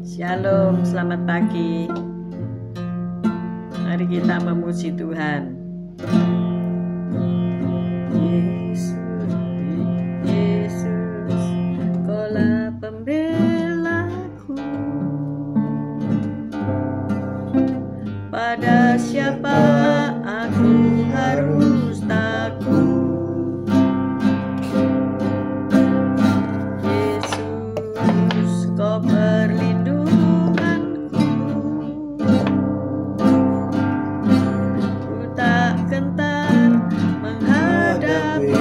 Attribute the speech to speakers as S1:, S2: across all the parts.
S1: Shalom, selamat pagi. Mari kita memuji Tuhan. Yesus, Kaulah pembelaku. Pada siapa aku harus takut? Yesus, Kau perlindunganku. Ku tak gentar menghadapi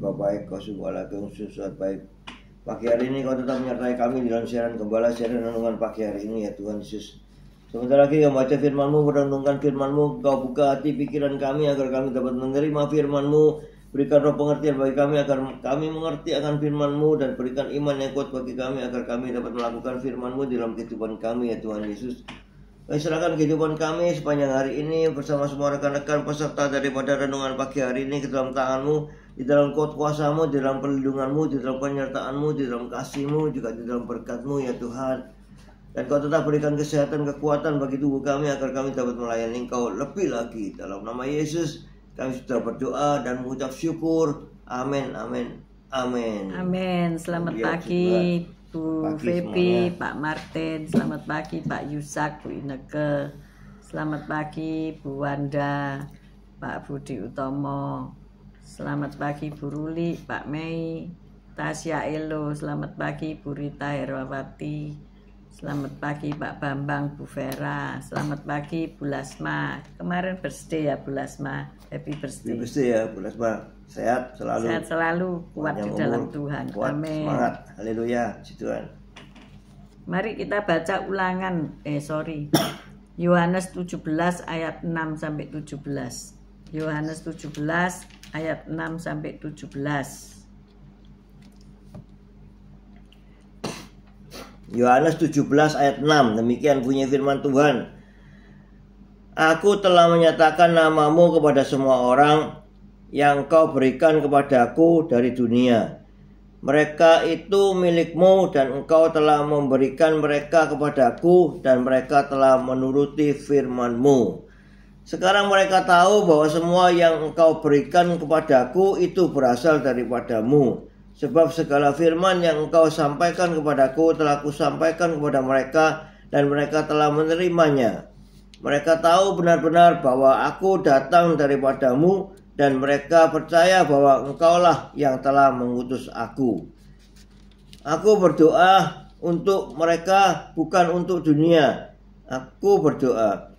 S2: Engkau baik, Kau sungguh Allah yang sesuatu baik. Pagi hari ini Kau tetap menyertai kami dalam siaran gembala, siaran renungan pagi hari ini ya Tuhan Yesus. Sebentar lagi kami baca firman-Mu, merenungkan firman-Mu, Kau buka hati pikiran kami agar kami dapat menerima firman-Mu. Berikan roh pengertian bagi kami agar kami mengerti akan firman-Mu, dan berikan iman yang kuat bagi kami agar kami dapat melakukan firman-Mu dalam kehidupan kami ya Tuhan Yesus. Kami serahkan kehidupan kami sepanjang hari ini bersama semua rekan-rekan peserta daripada renungan pagi hari ini ke dalam tangan-Mu, di dalam kuasa-Mu, di dalam perlindungan-Mu, di dalam penyertaan-Mu, di dalam kasih-Mu, juga di dalam berkat-Mu ya Tuhan. Dan Kau tetap berikan kesehatan, kekuatan bagi tubuh kami agar kami dapat melayani Engkau lebih lagi. Dalam nama Yesus kami sudah berdoa dan mengucap syukur. Amin, amin, amin.
S1: Amin. Selamat pagi Bu Febi, Pak Martin. Selamat pagi Pak Yusak, Bu Ineke. Selamat pagi Bu Wanda, Pak Budi Utomo. Selamat pagi Bu Ruli, Pak Mei, Tasya Elo. Selamat pagi Bu Rita Herwawati. Selamat pagi Pak Bambang, Bu Vera. Selamat pagi Bu Lasma. Kemarin birthday ya Bu Lasma. Happy birthday.
S2: Happy birthday ya Bu Lasma. Sehat selalu.
S1: Sehat selalu, kuat di dalam Tuhan.
S2: Kuat,
S1: amin.
S2: Semangat. Haleluya, Tuhan.
S1: Mari kita baca ulangan. Yohanes 17 ayat 6 sampai 17. Yohanes 17 ayat 6 sampai 17.
S2: Yohanes 17 ayat 6, demikian bunyi firman Tuhan. Aku telah menyatakan namamu kepada semua orang yang Kau berikan kepadaku dari dunia. Mereka itu milikmu dan Engkau telah memberikan mereka kepadaku, dan mereka telah menuruti firman-Mu. Sekarang mereka tahu bahwa semua yang Engkau berikan kepadaku itu berasal daripadamu. Sebab segala firman yang Engkau sampaikan kepadaku telah Kusampaikan kepada mereka, dan mereka telah menerimanya. Mereka tahu benar-benar bahwa Aku datang daripadamu, dan mereka percaya bahwa Engkaulah yang telah mengutus Aku. Aku berdoa untuk mereka, bukan untuk dunia. Aku berdoa,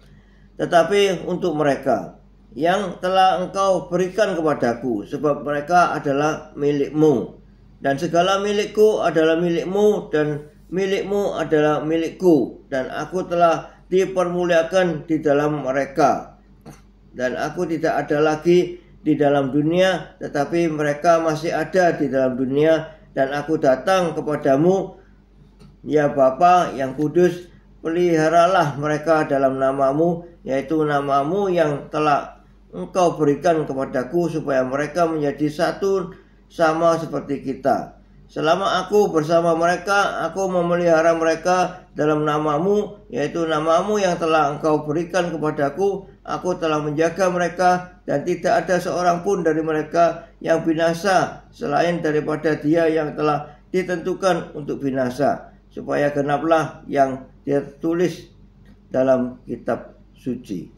S2: tetapi untuk mereka yang telah Engkau berikan kepadaku, sebab mereka adalah milik-Mu. Dan segala milikku adalah milik-Mu, dan milik-Mu adalah milikku. Dan aku telah dipermuliakan di dalam mereka. Dan aku tidak ada lagi di dalam dunia, tetapi mereka masih ada di dalam dunia. Dan aku datang kepadamu, ya Bapa yang kudus, peliharalah mereka dalam namamu, yaitu namamu yang telah Engkau berikan kepadaku, supaya mereka menjadi satu sama seperti kita. Selama aku bersama mereka, aku memelihara mereka dalam namamu, yaitu namamu yang telah Engkau berikan kepadaku. Aku telah menjaga mereka, dan tidak ada seorang pun dari mereka yang binasa selain daripada dia yang telah ditentukan untuk binasa, supaya genaplah yang tertulis dalam kitab suci.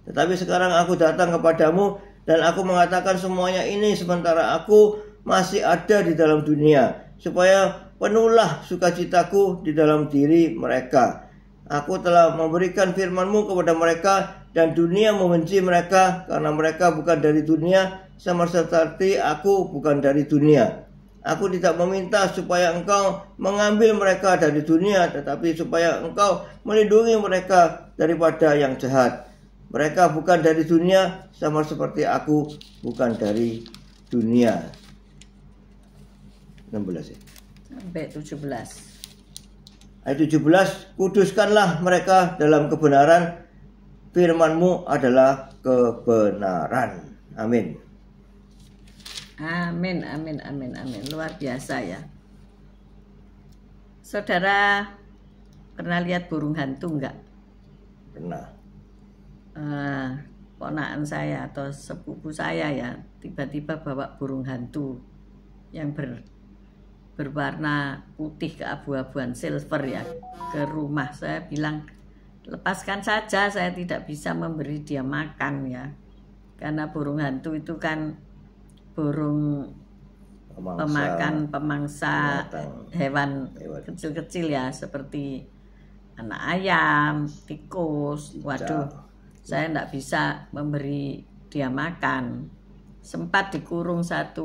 S2: Tetapi sekarang aku datang kepadamu, dan aku mengatakan semuanya ini sementara aku masih ada di dalam dunia, supaya penuhlah sukacitaku di dalam diri mereka. Aku telah memberikan firman-Mu kepada mereka, dan dunia membenci mereka, karena mereka bukan dari dunia, sama seperti aku bukan dari dunia. Aku tidak meminta supaya Engkau mengambil mereka dari dunia, tetapi supaya Engkau melindungi mereka daripada yang jahat. Mereka bukan dari dunia, sama seperti aku bukan dari dunia. 16 ya.
S1: Sampai 17.
S2: Ayat 17, kuduskanlah mereka dalam kebenaran, firman-Mu adalah kebenaran. Amin.
S1: Amin, amin, amin, amin. Luar biasa ya. Saudara pernah lihat burung hantu enggak?
S2: Pernah.
S1: Ponakan saya atau sepupu saya ya, tiba-tiba bawa burung hantu yang berwarna putih keabu-abuan, silver ya, ke rumah. Saya bilang, lepaskan saja, saya tidak bisa memberi dia makan ya, karena burung hantu itu kan burung pemangsa hewan kecil-kecil ya, seperti anak ayam, tikus. Waduh, saya tidak bisa memberi dia makan. sempat dikurung 1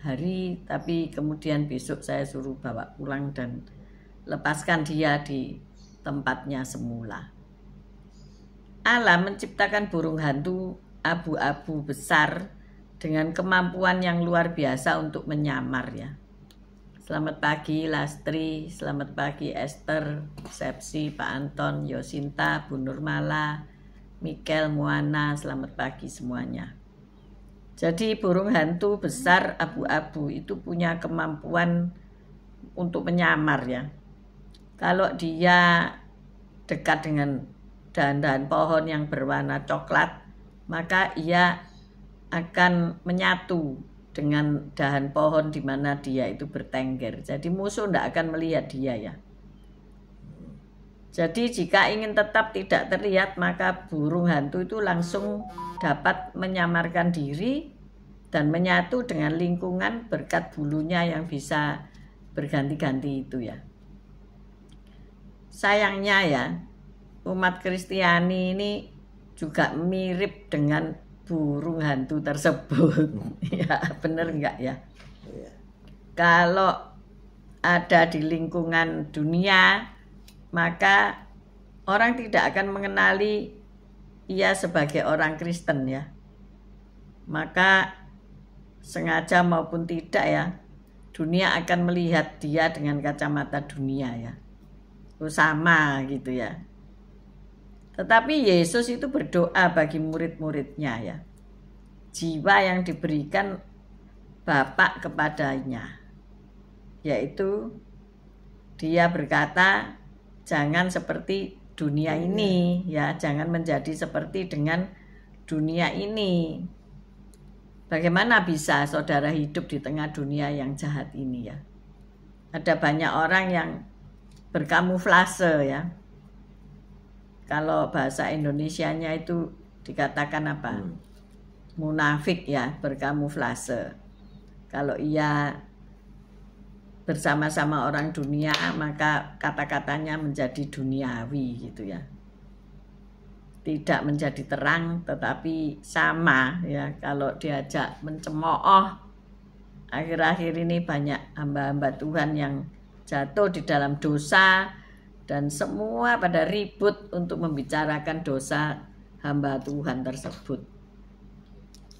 S1: hari, tapi kemudian besok saya suruh bawa pulang dan lepaskan dia di tempatnya semula. Allah menciptakan burung hantu abu-abu besar dengan kemampuan yang luar biasa untuk menyamar ya. Selamat pagi Lastri, selamat pagi Esther, Sepsi, Pak Anton, Yosinta, Bu Nurmala, Mikel, Muana, selamat pagi semuanya. Jadi burung hantu besar abu-abu itu punya kemampuan untuk menyamar ya. Kalau dia dekat dengan dahan-dahan pohon yang berwarna coklat, maka ia akan menyatu dengan dahan pohon di mana dia itu bertengger. Jadi musuh tidak akan melihat dia ya. Jadi jika ingin tetap tidak terlihat, maka burung hantu itu langsung dapat menyamarkan diri dan menyatu dengan lingkungan berkat bulunya yang bisa berganti-ganti itu ya. Sayangnya ya, umat Kristiani ini juga mirip dengan burung hantu tersebut. Ya, bener enggak ya? Kalau ada di lingkungan dunia, maka orang tidak akan mengenali ia sebagai orang Kristen ya. Maka sengaja maupun tidak ya, dunia akan melihat dia dengan kacamata dunia ya. Sama gitu ya. Tetapi Yesus itu berdoa bagi murid-muridnya ya. Jiwa yang diberikan Bapa kepadanya, yaitu dia berkata, jangan seperti dunia ini ya, jangan menjadi seperti dengan dunia ini. Bagaimana bisa saudara hidup di tengah dunia yang jahat ini ya? Ada banyak orang yang berkamuflase ya. Kalau bahasa Indonesianya itu dikatakan apa? Munafik ya, berkamuflase. Kalau ia bersama-sama orang dunia, maka kata-katanya menjadi duniawi gitu ya. Tidak menjadi terang, tetapi sama ya. Kalau diajak mencemooh, akhir-akhir ini banyak hamba-hamba Tuhan yang jatuh di dalam dosa, dan semua pada ribut untuk membicarakan dosa hamba Tuhan tersebut.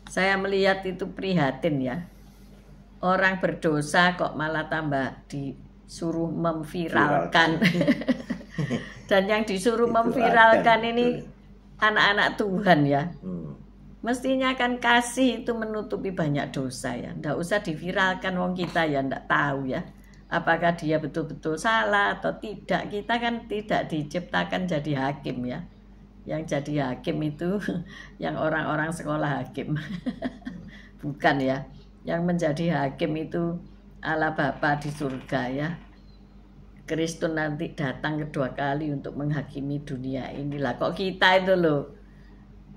S1: Saya melihat itu prihatin ya. Orang berdosa kok malah tambah disuruh memviralkan. Dan yang disuruh memviralkan ini anak-anak Tuhan ya. Mestinya kan kasih itu menutupi banyak dosa ya. Nggak usah diviralkan, wong kita ya nggak tahu ya. Apakah dia betul-betul salah atau tidak. Kita kan tidak diciptakan jadi hakim ya. Yang jadi hakim itu yang orang-orang sekolah hakim. Bukan ya. Yang menjadi hakim itu Allah Bapa di surga ya. Kristus nanti datang kedua kali untuk menghakimi dunia inilah. Kok kita itu loh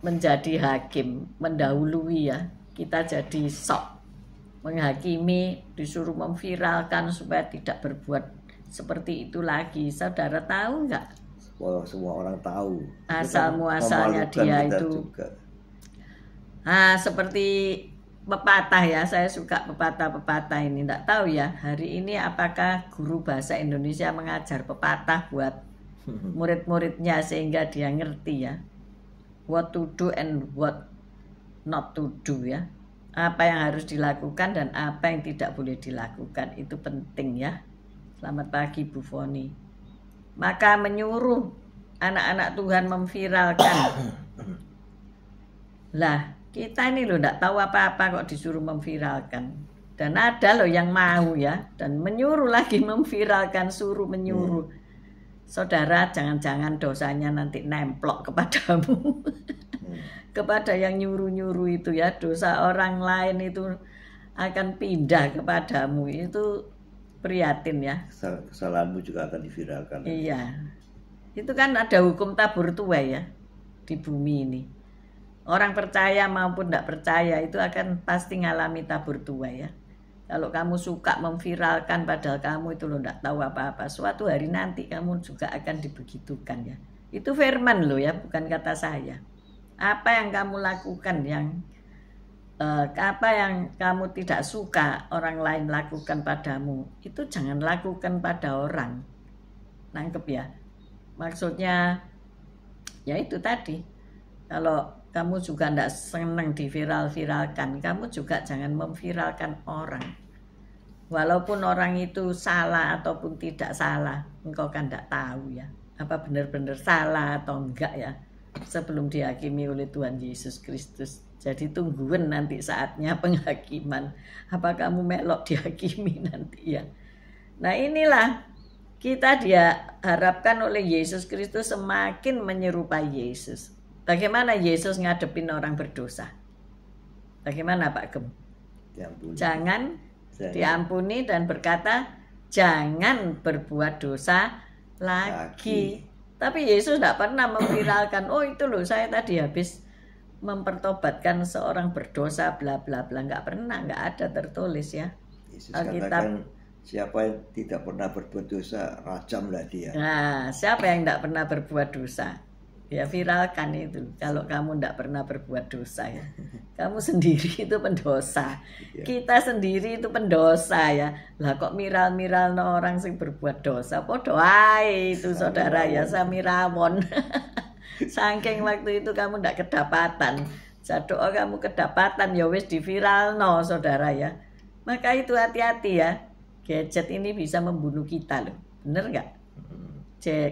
S1: menjadi hakim, mendahului ya. Kita jadi sok menghakimi, disuruh memviralkan supaya tidak berbuat seperti itu lagi. Saudara tahu nggak?
S2: Semua orang tahu.
S1: Asal muasalnya dia itu. Nah, seperti pepatah ya, saya suka pepatah-pepatah ini. Nggak tahu ya, hari ini apakah guru bahasa Indonesia mengajar pepatah buat murid-muridnya sehingga dia ngerti ya. What to do and what not to do ya. Apa yang harus dilakukan dan apa yang tidak boleh dilakukan, itu penting ya. Selamat pagi Bu Foni. Maka menyuruh anak-anak Tuhan memviralkan. Lah, kita ini loh enggak tahu apa-apa kok disuruh memviralkan. Dan ada loh yang mau ya, dan menyuruh lagi memviralkan, suruh menyuruh. Saudara, jangan-jangan dosanya nanti nemplok kepadamu. Kepada yang nyuruh-nyuruh itu ya, dosa orang lain itu akan pindah kepadamu. Itu prihatin ya.
S2: Kesalahanmu juga akan diviralkan.
S1: Iya. Itu kan ada hukum tabur tuai ya di bumi ini. Orang percaya maupun tidak percaya itu akan pasti ngalami tabur tuai ya. Kalau kamu suka memviralkan padahal kamu itu lo tidak tahu apa-apa, suatu hari nanti kamu juga akan dibegitukan ya. Itu firman lo ya, bukan kata saya. Apa yang kamu lakukan yang apa yang kamu tidak suka orang lain lakukan padamu, itu jangan lakukan pada orang. Nangkep ya? Maksudnya ya itu tadi, kalau kamu juga tidak senang diviral-viralkan, kamu juga jangan memviralkan orang. Walaupun orang itu salah ataupun tidak salah, engkau kan tidak tahu ya, apa benar-benar salah atau enggak ya, sebelum dihakimi oleh Tuhan Yesus Kristus. Jadi tungguin nanti saatnya penghakiman, apa kamu melok dihakimi nanti ya. Nah inilah kita diharapkan oleh Yesus Kristus semakin menyerupai Yesus. Bagaimana Yesus ngadepin orang berdosa? Bagaimana Pak Gem? Jangan diampuni dan berkata jangan berbuat dosa lagi. Tapi Yesus tidak pernah memviralkan, oh itu loh saya tadi habis mempertobatkan seorang berdosa bla bla bla. Nggak pernah, nggak ada tertulis ya.
S2: Yesus katakan siapa yang tidak pernah berbuat dosa rajamlah dia.
S1: Nah, siapa yang tidak pernah berbuat dosa? Ya viralkan itu. Kalau kamu tidak pernah berbuat dosa ya, kamu sendiri itu pendosa. Kita sendiri itu pendosa ya. Lah kok miral-miral no orang sing berbuat dosa? Podo ae itu saudara ya, samirawon. Saking waktu itu kamu tidak kedapatan. Jatuh kamu kedapatan ya wis diviral no saudara ya. Maka itu hati-hati ya. Gadget ini bisa membunuh kita loh. Bener nggak?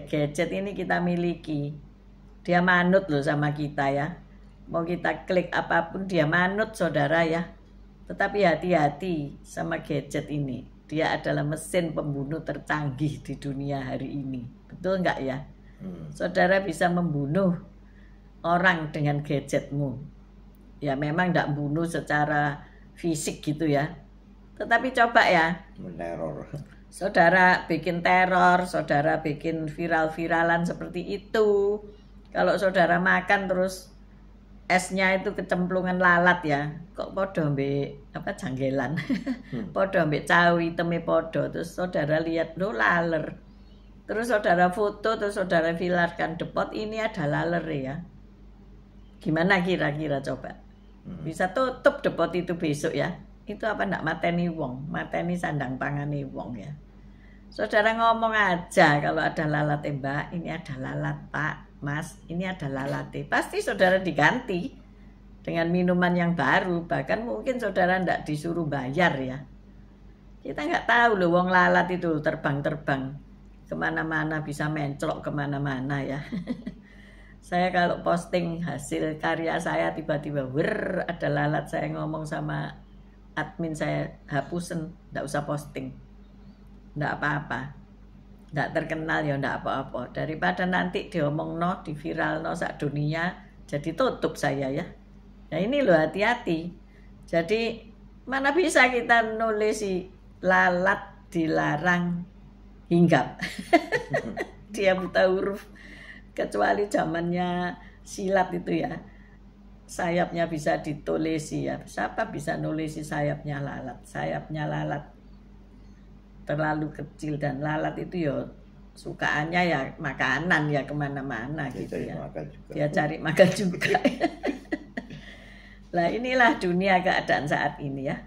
S1: Gadget ini kita miliki. Dia manut loh sama kita ya. Mau kita klik apapun dia manut saudara ya. Tetapi hati-hati sama gadget ini. Dia adalah mesin pembunuh tercanggih di dunia hari ini. Betul nggak ya? Saudara bisa membunuh orang dengan gadgetmu. Ya memang nggak bunuh secara fisik gitu ya. Tetapi coba ya.
S2: Meneror.
S1: Saudara bikin teror, saudara bikin viral-viralan seperti itu. Kalau saudara makan terus esnya itu kecemplungan lalat ya, kok podo mbek apa janggelan, podo mbek cawi teme podo, terus saudara lihat lo laler, terus saudara foto, terus saudara viralkan depot ini ada laler ya, gimana kira-kira coba? Bisa tutup depot itu besok ya, itu apa ndak mateni wong, mateni sandang pangane wong ya. Saudara ngomong aja kalau ada lalat, Mbak, ini ada lalat Pak. Mas, ini ada lalate. Pasti saudara diganti dengan minuman yang baru. Bahkan mungkin saudara tidak disuruh bayar ya. Kita nggak tahu loh, wong lalat itu terbang-terbang kemana-mana, bisa menclok kemana-mana ya. Saya kalau posting hasil karya saya tiba-tiba ada lalat, saya ngomong sama admin saya, hapusen, nggak usah posting, nggak apa-apa. Nggak terkenal ya nggak apa-apa, daripada nanti diomong no, di viral no sak dunia, jadi tutup saya ya. Nah ini loh hati-hati. Jadi mana bisa kita nulis si lalat dilarang hinggap. Dia buta huruf, kecuali zamannya silat itu ya, sayapnya bisa ditulisi ya. Siapa bisa nulisi sayapnya lalat? Sayapnya lalat terlalu kecil, dan lalat itu ya sukaannya ya makanan ya kemana-mana gitu ya. Dia cari makan juga. Nah inilah dunia keadaan saat ini ya.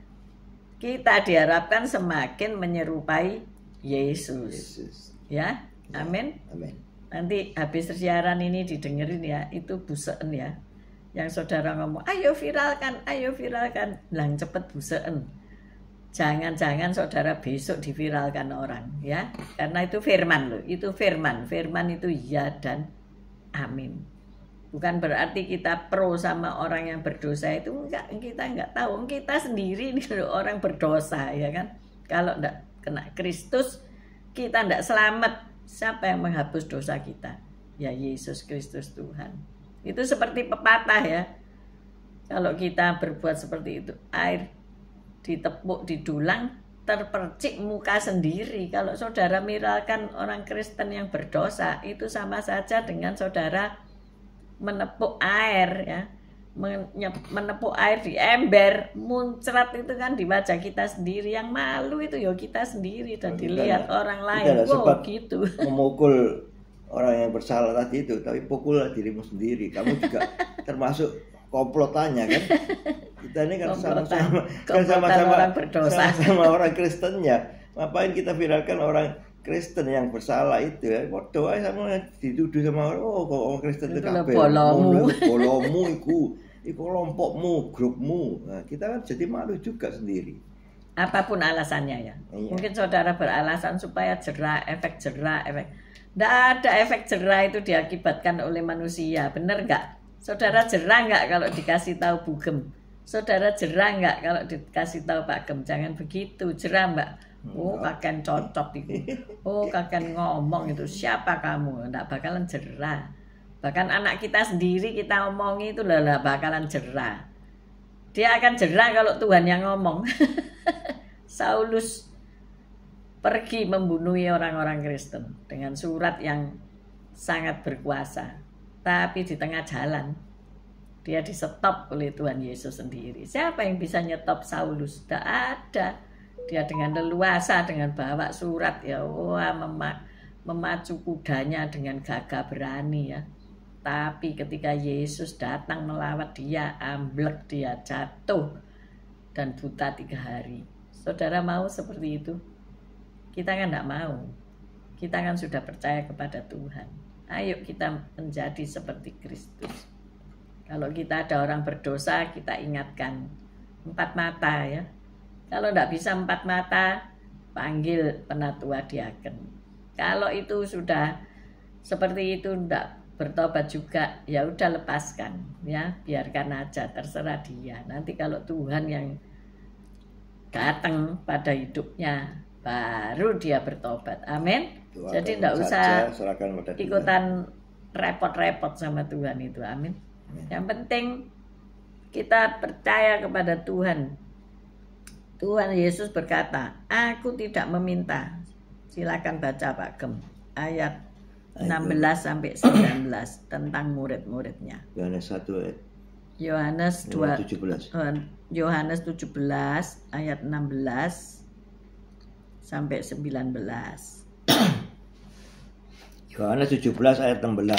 S1: Kita diharapkan semakin menyerupai Yesus. Ya, amin. Nanti habis siaran ini didengerin ya, itu buseen ya. Yang saudara ngomong, ayo viralkan, lang cepet buseen. Jangan-jangan saudara besok diviralkan orang ya, karena itu firman loh, itu firman itu ya dan amin. Bukan berarti kita pro sama orang yang berdosa, itu enggak, kita enggak tahu, kita sendiri ini orang berdosa ya kan. Kalau enggak kena Kristus kita enggak selamat. Siapa yang menghapus dosa kita? Ya Yesus Kristus Tuhan. Itu seperti pepatah ya, kalau kita berbuat seperti itu, air ditepuk, didulang, terpercik muka sendiri. Kalau saudara viralkan orang Kristen yang berdosa, itu sama saja dengan saudara menepuk air ya, menepuk air di ember, muncrat itu kan di wajah kita sendiri. Yang malu itu ya kita sendiri, dan dilihat orang lain. Wow gitu.
S2: Memukul orang yang bersalah tadi itu, tapi pukullah dirimu sendiri. Kamu juga termasuk komplotannya kan. Kita ini kan sama-sama
S1: orang berdosa,
S2: sama orang Kristennya. Ngapain kita viralkan orang Kristen yang bersalah itu ya? Doa sama dituduh sama orang, oh kok orang Kristen itu kabeh. Bolomu iku kelompokmu, grupmu. Nah, kita kan jadi malu juga sendiri.
S1: Apapun alasannya ya. Iya. Mungkin saudara beralasan supaya jerah, efek. Nggak ada efek jerah itu diakibatkan oleh manusia, bener nggak? Saudara jerah nggak kalau dikasih tahu Bugem? Saudara jerah nggak kalau dikasih tahu Pak Gem? Jangan begitu, jerah Mbak. Oh kakek cocok itu. Oh kakek ngomong itu, siapa kamu? Nggak bakalan jerah. Bahkan anak kita sendiri kita omongi itu lah bakalan jerah. Dia akan jerah kalau Tuhan yang ngomong. Saulus pergi membunuh orang-orang Kristen dengan surat yang sangat berkuasa. Tapi di tengah jalan dia disetop oleh Tuhan Yesus sendiri. Siapa yang bisa nyetop Saulus? Tidak ada. Dia dengan leluasa, dengan bawa surat ya, wah memacu kudanya dengan gagah berani ya. Tapi ketika Yesus datang melawat dia, amblek dia jatuh dan buta 3 hari. Saudara mau seperti itu? Kita kan tidak mau. Kita kan sudah percaya kepada Tuhan. Ayo kita menjadi seperti Kristus. Kalau kita ada orang berdosa, kita ingatkan 4 mata ya. Kalau tidak bisa 4 mata, panggil penatua diaken. Kalau itu sudah seperti itu tidak bertobat juga, ya udah lepaskan ya, biarkan aja, terserah dia. Nanti kalau Tuhan yang datang pada hidupnya, baru dia bertobat. Amin. Jadi tidak usah ikutan repot-repot sama Tuhan itu. Amin. Yang penting kita percaya kepada Tuhan. Tuhan Yesus berkata, aku tidak meminta. Silakan baca Pak Gem ayat 16 sampai 19 tentang murid-muridnya.
S2: Yohanes 1 ayat
S1: Yohanes 17 ayat 16 sampai 19.
S2: Yohanes 17 ayat 16.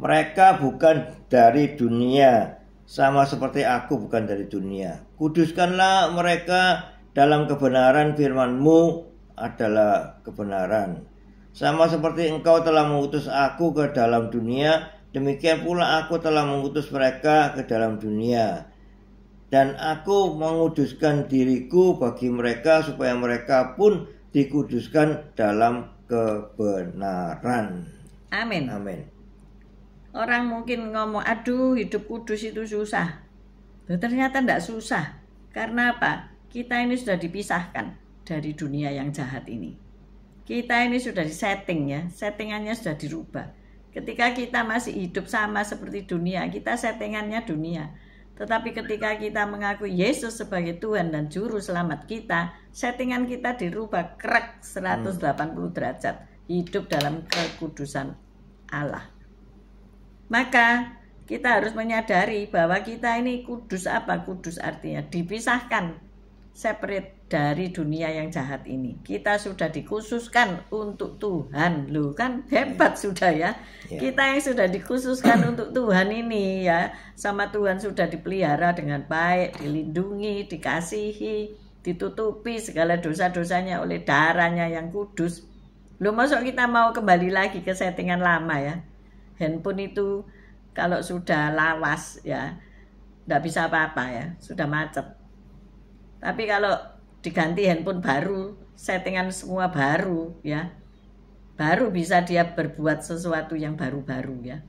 S2: Mereka bukan dari dunia, sama seperti aku bukan dari dunia. Kuduskanlah mereka dalam kebenaran, firman-Mu adalah kebenaran. Sama seperti Engkau telah mengutus aku ke dalam dunia, demikian pula aku telah mengutus mereka ke dalam dunia. Dan aku menguduskan diriku bagi mereka supaya mereka pun dikuduskan dalam kebenaran.
S1: Amin.
S2: Amin.
S1: Orang mungkin ngomong, aduh hidup kudus itu susah. Ternyata tidak susah. Karena apa? Kita ini sudah dipisahkan dari dunia yang jahat ini. Kita ini sudah disetting ya, settingannya sudah dirubah. Ketika kita masih hidup sama seperti dunia, kita settingannya dunia. Tetapi ketika kita mengakui Yesus sebagai Tuhan dan Juru Selamat kita, settingan kita dirubah krek 180 derajat. Hidup dalam kekudusan Allah. Maka kita harus menyadari bahwa kita ini kudus. Apa kudus artinya? Dipisahkan, separate dari dunia yang jahat ini. Kita sudah dikhususkan untuk Tuhan. Loh kan hebat sudah ya. Kita yang sudah dikhususkan untuk Tuhan ini ya. Sama Tuhan sudah dipelihara dengan baik, dilindungi, dikasihi, ditutupi segala dosa-dosanya oleh darahnya yang kudus. Loh masuk kita mau kembali lagi ke settingan lama ya. Handphone itu kalau sudah lawas ya, tidak bisa apa-apa ya, sudah macet. Tapi kalau diganti handphone baru, settingan semua baru ya, baru bisa dia berbuat sesuatu yang baru-baru ya,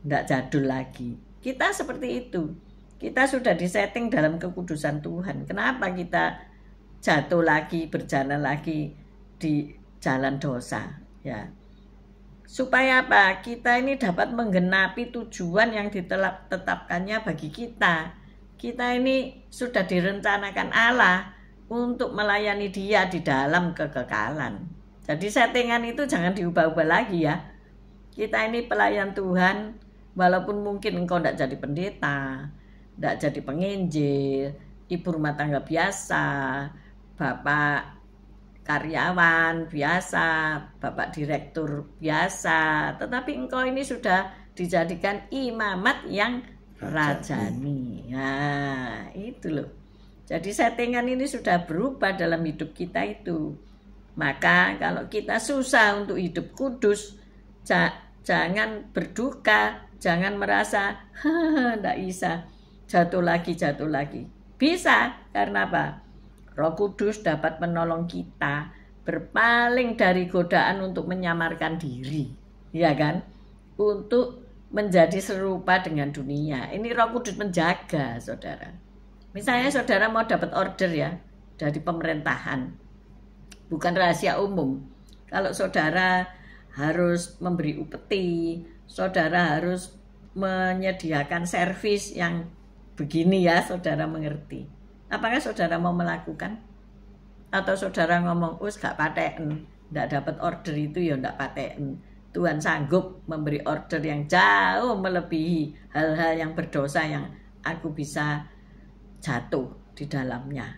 S1: tidak jadul lagi. Kita seperti itu, kita sudah disetting dalam kekudusan Tuhan. Kenapa kita jatuh lagi, berjalan lagi di jalan dosa ya? Supaya apa? Kita ini dapat menggenapi tujuan yang ditetapkannya bagi kita. Kita ini sudah direncanakan Allah untuk melayani Dia di dalam kekekalan. Jadi settingan itu jangan diubah-ubah lagi ya. Kita ini pelayan Tuhan, walaupun mungkin engkau tidak jadi pendeta, tidak jadi penginjil, ibu rumah tangga biasa, bapak karyawan biasa, bapak direktur biasa, tetapi engkau ini sudah dijadikan imamat yang rajani. Nah, itu loh. Jadi settingan ini sudah berubah dalam hidup kita itu. Maka kalau kita susah untuk hidup kudus, jangan berduka, jangan merasa tidak bisa, jatuh lagi. Bisa, karena apa? Roh Kudus dapat menolong kita berpaling dari godaan untuk menyamarkan diri, ya kan? Untuk menjadi serupa dengan dunia. Ini Roh Kudus menjaga, saudara. Misalnya saudara mau dapat order ya dari pemerintahan, bukan rahasia umum. Kalau saudara harus memberi upeti, saudara harus menyediakan servis yang begini ya, saudara mengerti. Apakah saudara mau melakukan? Atau saudara ngomong, gak paten, gak dapat order itu ya gak paten. Tuhan sanggup memberi order yang jauh melebihi hal-hal yang berdosa yang aku bisa jatuh di dalamnya.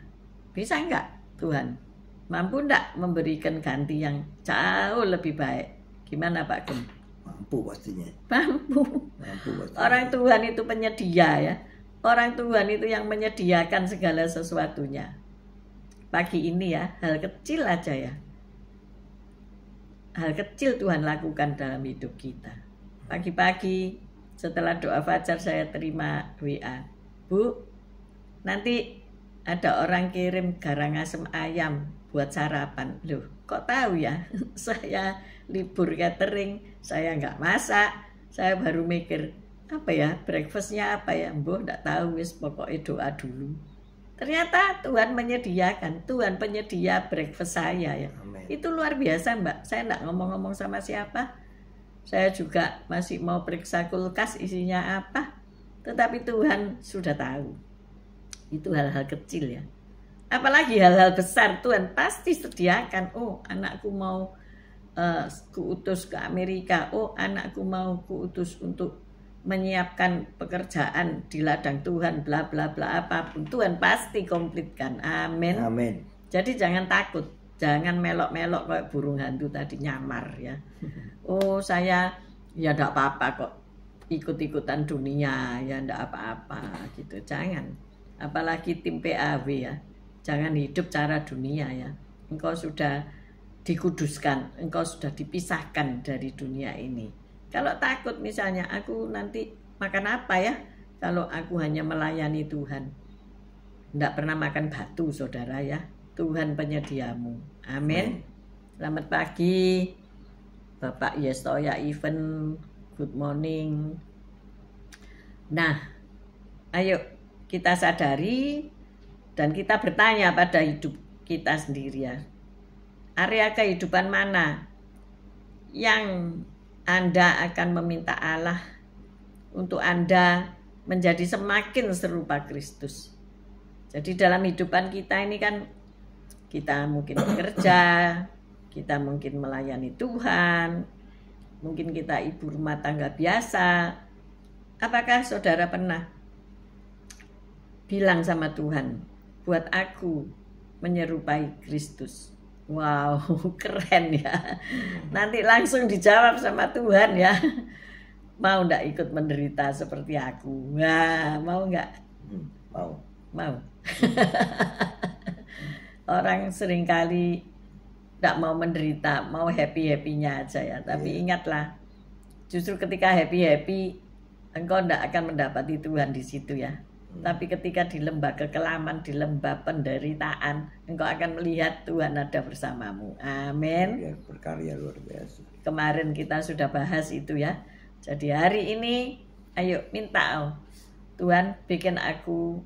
S1: Bisa enggak Tuhan? Mampu enggak memberikan ganti yang jauh lebih baik? Gimana Pak Gem?
S2: Mampu pastinya.
S1: Mampu pastinya. Orang Tuhan itu penyedia ya. Orang Tuhan itu yang menyediakan segala sesuatunya. Pagi ini ya, hal kecil aja ya. Hal kecil Tuhan lakukan dalam hidup kita. Pagi-pagi setelah doa fajar saya terima WA. Bu, nanti ada orang kirim garang asem ayam buat sarapan. Loh, kok tahu ya? Saya libur catering, saya nggak masak. Saya baru mikir, apa ya, breakfastnya apa ya? Mbah nggak tahu, wis pokoknya doa dulu. Ternyata Tuhan menyediakan, Tuhan penyedia breakfast saya ya. Amen. Itu luar biasa Mbak. Saya nggak ngomong-ngomong sama siapa. Saya juga masih mau periksa kulkas isinya apa. Tetapi Tuhan sudah tahu. Itu hal-hal kecil ya. Apalagi hal-hal besar Tuhan pasti sediakan. Oh, anakku mau kuutus ke Amerika. Oh, anakku mau kuutus untuk menyiapkan pekerjaan di ladang Tuhan, bla bla bla, apapun Tuhan pasti komplitkan. Amin.
S2: Amin.
S1: Jadi jangan takut, jangan melok-melok kayak burung hantu tadi nyamar ya. Oh, saya ya enggak apa-apa kok ikut-ikutan dunia, ya enggak apa-apa gitu. Jangan. Apalagi tim PAW ya. Jangan hidup cara dunia ya. Engkau sudah dikuduskan, engkau sudah dipisahkan dari dunia ini. Kalau takut misalnya, aku nanti makan apa ya? Kalau aku hanya melayani Tuhan. Tidak pernah makan batu, saudara ya. Tuhan penyediamu. Amin. Selamat pagi, Bapak Yestoya Even. Good morning. Nah, ayo kita sadari dan kita bertanya pada hidup kita sendiri ya. Area kehidupan mana yang Anda akan meminta Allah untuk Anda menjadi semakin serupa Kristus. Jadi dalam hidupan kita ini kan kita mungkin bekerja, kita mungkin melayani Tuhan, mungkin kita ibu rumah tangga biasa. Apakah saudara pernah bilang sama Tuhan, buat aku menyerupai Kristus? Wow, keren ya. Nanti langsung dijawab sama Tuhan ya. Mau enggak ikut menderita seperti aku? Wah, mau enggak? Mau. Orang seringkali enggak mau menderita, mau happy-happynya aja ya. Tapi ingatlah, justru ketika happy-happy, engkau enggak akan mendapati Tuhan di situ ya. Tapi ketika di lembah kekelaman, di lembah penderitaan, engkau akan melihat Tuhan ada bersamamu. Amin.
S2: Berkarya luar biasa.
S1: Kemarin kita sudah bahas itu ya. Jadi hari ini, ayo minta Tuhan bikin aku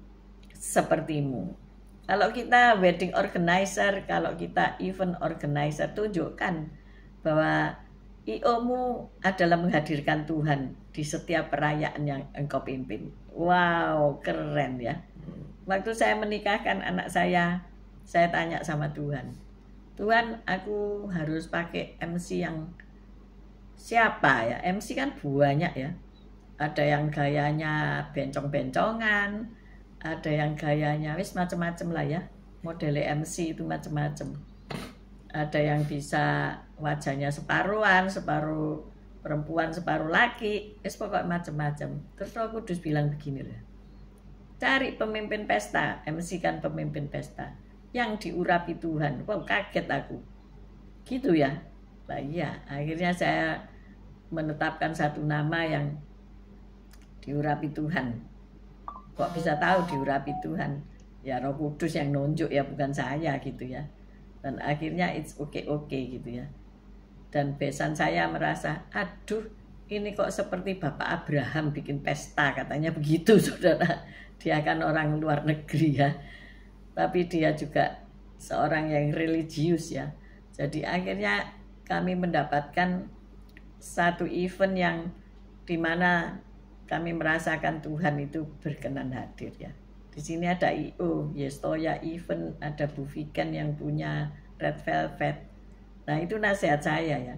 S1: sepertimu. Kalau kita wedding organizer, kalau kita event organizer, tunjukkan bahwa IO-mu adalah menghadirkan Tuhan di setiap perayaan yang engkau pimpin. Wow, keren ya. Waktu saya menikahkan anak saya tanya sama Tuhan. Tuhan, aku harus pakai MC yang siapa ya? MC kan banyak ya. Ada yang gayanya bencong-bencongan, ada yang gayanya wis macem-macem lah ya. Model MC itu macem-macem. Ada yang bisa wajahnya separuhan, separuh perempuan separuh laki, pokoknya macam-macam. Terus Roh Kudus bilang begini loh, cari pemimpin pesta, MC kan pemimpin pesta yang diurapi Tuhan. Wow, kaget aku gitu ya. Nah iya, akhirnya saya menetapkan satu nama yang diurapi Tuhan. Kok bisa tahu diurapi Tuhan? Ya Roh Kudus yang nunjuk ya, bukan saya gitu ya. Dan akhirnya it's okay gitu ya. Dan besan saya merasa, aduh ini kok seperti Bapak Abraham bikin pesta, katanya begitu saudara. Dia kan orang luar negeri ya, tapi dia juga seorang yang religius ya. Jadi akhirnya kami mendapatkan satu event yang dimana kami merasakan Tuhan itu berkenan hadir ya. Di sini ada I.O. Yestoya Event, ada Bu Viken yang punya Red Velvet. Nah itu nasihat saya ya,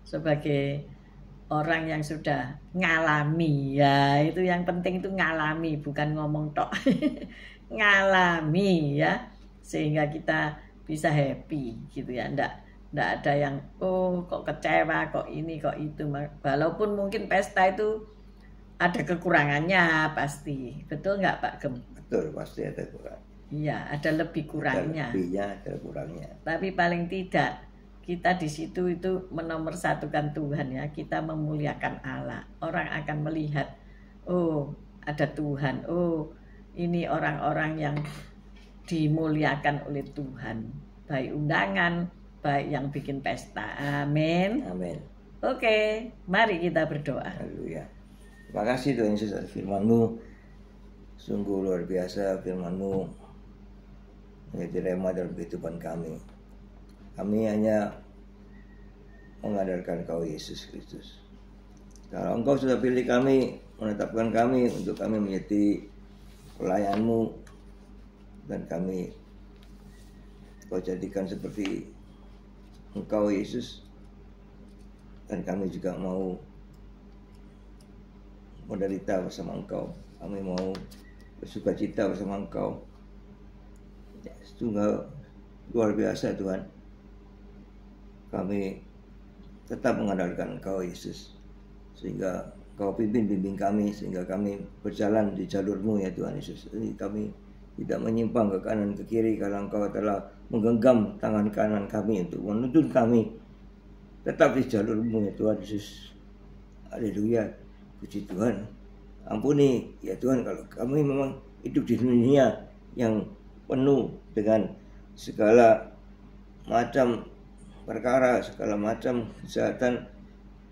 S1: sebagai orang yang sudah ngalami ya, itu yang penting itu ngalami, bukan ngomong tok. Ngalami ya, sehingga kita bisa happy gitu ya. Ndak ada yang oh kok kecewa, kok ini, kok itu. Walaupun mungkin pesta itu ada kekurangannya pasti, betul nggak Pak Gem?
S2: Betul, pasti ada kurang.
S1: Iya, ada lebih kurangnya.
S2: Ada lebihnya, ada kurangnya.
S1: Tapi paling tidak kita di situ itu menomorsatukan Tuhan ya, kita memuliakan Allah. Orang akan melihat, oh ada Tuhan, oh ini orang-orang yang dimuliakan oleh Tuhan, baik undangan, baik yang bikin pesta. Amin.
S2: Amin.
S1: Oke, mari kita berdoa.
S2: Haleluya. Terima kasih Tuhan Yesus atas firman-Mu. Sungguh luar biasa firman-Mu menjadi rema dalam kehidupan kami. Kami hanya mengandalkan Kau Yesus Kristus. Kalau Engkau sudah pilih kami, menetapkan kami untuk kami menjadi pelayan-Mu, dan kami Kau jadikan seperti Engkau Yesus, dan kami juga mau menderita bersama Engkau. Kami mau bersuka cita bersama Engkau. Sungguh luar biasa Tuhan. Kami tetap mengandalkan Engkau Yesus, sehingga Kau bimbing kami, sehingga kami berjalan di jalur-Mu ya Tuhan Yesus. Jadi kami tidak menyimpang ke kanan ke kiri, karena Engkau telah menggenggam tangan kanan kami untuk menuntun kami tetap di jalur-Mu ya Tuhan Yesus. Haleluya. Puji Tuhan. Ampuni ya Tuhan kalau kami memang hidup di dunia yang penuh dengan segala macam perkara, segala macam kejahatan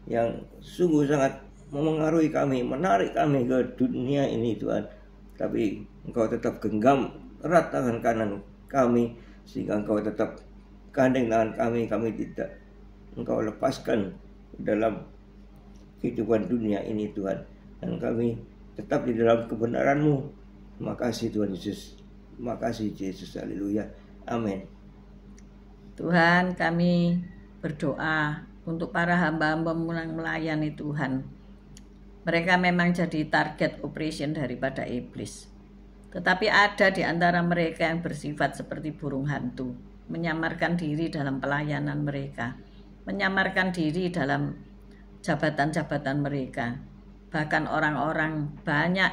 S2: yang sungguh sangat memengaruhi kami, menarik kami ke dunia ini Tuhan. Tapi Engkau tetap genggam erat tangan kanan kami, sehingga Engkau tetap gandeng tangan kami tidak Engkau lepaskan dalam kehidupan dunia ini Tuhan. Dan kami tetap di dalam kebenaran-Mu. Terima kasih Tuhan Yesus. Terima kasih Yesus. Haleluya. Amin.
S1: Tuhan, kami berdoa untuk para hamba-hamba yang melayani Tuhan. Mereka memang jadi target operation daripada iblis. Tetapi ada di antara mereka yang bersifat seperti burung hantu, menyamarkan diri dalam pelayanan mereka, menyamarkan diri dalam jabatan-jabatan mereka. Bahkan orang-orang banyak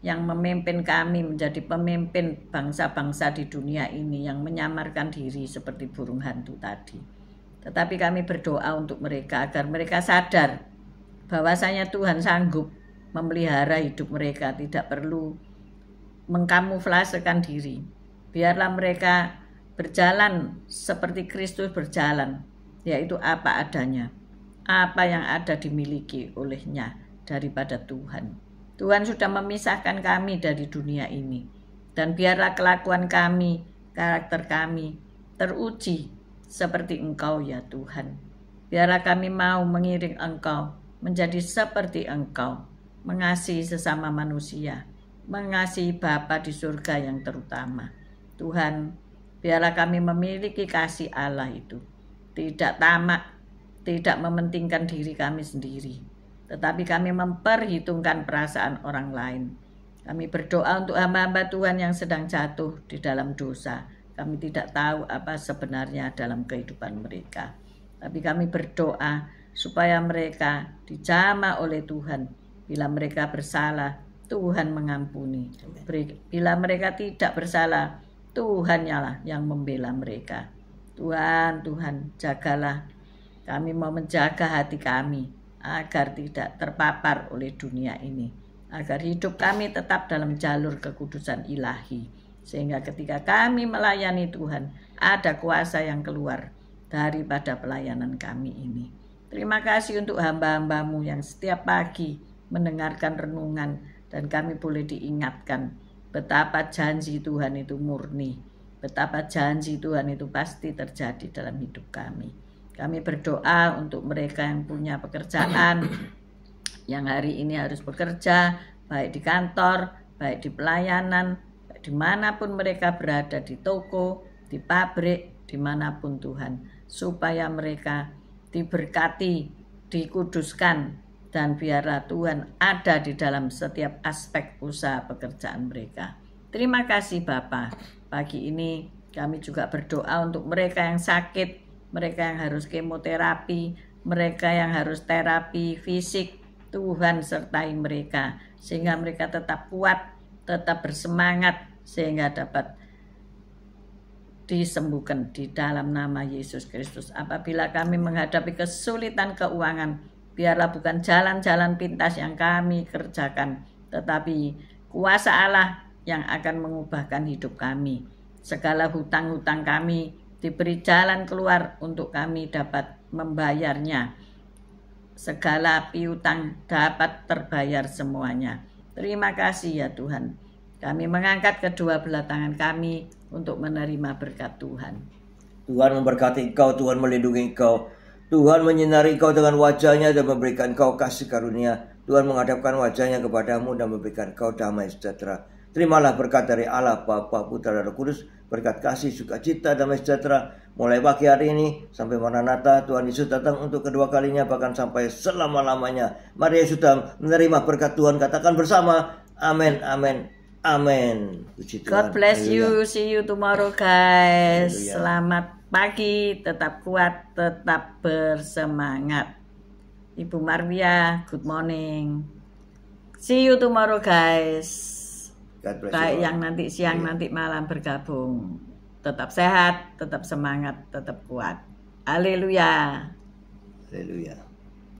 S1: yang memimpin kami menjadi pemimpin bangsa-bangsa di dunia ini yang menyamarkan diri seperti burung hantu tadi. Tetapi kami berdoa untuk mereka agar mereka sadar bahwasanya Tuhan sanggup memelihara hidup mereka, tidak perlu mengkamuflasekan diri. Biarlah mereka berjalan seperti Kristus berjalan, yaitu apa adanya, apa yang ada dimiliki olehnya daripada Tuhan. Tuhan sudah memisahkan kami dari dunia ini, dan biarlah kelakuan kami, karakter kami teruji seperti Engkau ya Tuhan. Biarlah kami mau mengiring Engkau, menjadi seperti Engkau, mengasihi sesama manusia, mengasihi Bapa di surga yang terutama. Tuhan, biarlah kami memiliki kasih Allah itu, tidak tamak, tidak mementingkan diri kami sendiri, tetapi kami memperhitungkan perasaan orang lain. Kami berdoa untuk hamba-hamba Tuhan yang sedang jatuh di dalam dosa. Kami tidak tahu apa sebenarnya dalam kehidupan mereka, tapi kami berdoa supaya mereka dijamah oleh Tuhan. Bila mereka bersalah, Tuhan mengampuni. Bila mereka tidak bersalah, Tuhan lah yang membela mereka. Tuhan, jagalah. Kami mau menjaga hati kami agar tidak terpapar oleh dunia ini. Agar hidup kami tetap dalam jalur kekudusan ilahi. Sehingga ketika kami melayani Tuhan, ada kuasa yang keluar daripada pelayanan kami ini. Terima kasih untuk hamba-hambamu yang setiap pagi mendengarkan renungan dan kami boleh diingatkan betapa janji Tuhan itu murni, betapa janji Tuhan itu pasti terjadi dalam hidup kami. Kami berdoa untuk mereka yang punya pekerjaan, yang hari ini harus bekerja, baik di kantor, baik di pelayanan, baik dimanapun mereka berada, di toko, di pabrik, dimanapun Tuhan, supaya mereka diberkati, dikuduskan, dan biarlah Tuhan ada di dalam setiap aspek usaha pekerjaan mereka. Terima kasih Bapa. Pagi ini kami juga berdoa untuk mereka yang sakit, mereka yang harus kemoterapi, mereka yang harus terapi fisik. Tuhan sertai mereka sehingga mereka tetap kuat, tetap bersemangat, sehingga dapat disembuhkan di dalam nama Yesus Kristus. Apabila kami menghadapi kesulitan keuangan, biarlah bukan jalan-jalan pintas yang kami kerjakan, tetapi kuasa Allah yang akan mengubahkan hidup kami. Segala hutang-hutang kami diberi jalan keluar untuk kami dapat membayarnya. Segala piutang dapat terbayar semuanya. Terima kasih ya Tuhan. Kami mengangkat kedua belah tangan kami untuk menerima berkat Tuhan.
S2: Tuhan memberkati engkau, Tuhan melindungi engkau. Tuhan menyinari engkau dengan wajahnya dan memberikan engkau kasih karunia. Tuhan menghadapkan wajahnya kepadamu dan memberikan engkau damai sejahtera. Terimalah berkat dari Allah, Bapa, Putra, dan Roh Kudus. Berkat kasih, sukacita, damai sejahtera. Mulai pagi hari ini sampai Maranatha, Tuhan Yesus datang untuk kedua kalinya, bahkan sampai selama-lamanya. Mari sudah menerima berkat Tuhan, katakan bersama, amin, amin, amin. Puji Tuhan.
S1: God bless you.
S2: Haleluya.
S1: See you tomorrow guys.
S2: Haleluya.
S1: Selamat pagi, tetap kuat, tetap bersemangat. Ibu Marwia, good morning. See you tomorrow guys.
S2: God bless
S1: Baik
S2: you all.
S1: yang nanti siang, nanti malam bergabung. Tetap sehat, tetap semangat, tetap kuat. Haleluya.
S2: Haleluya.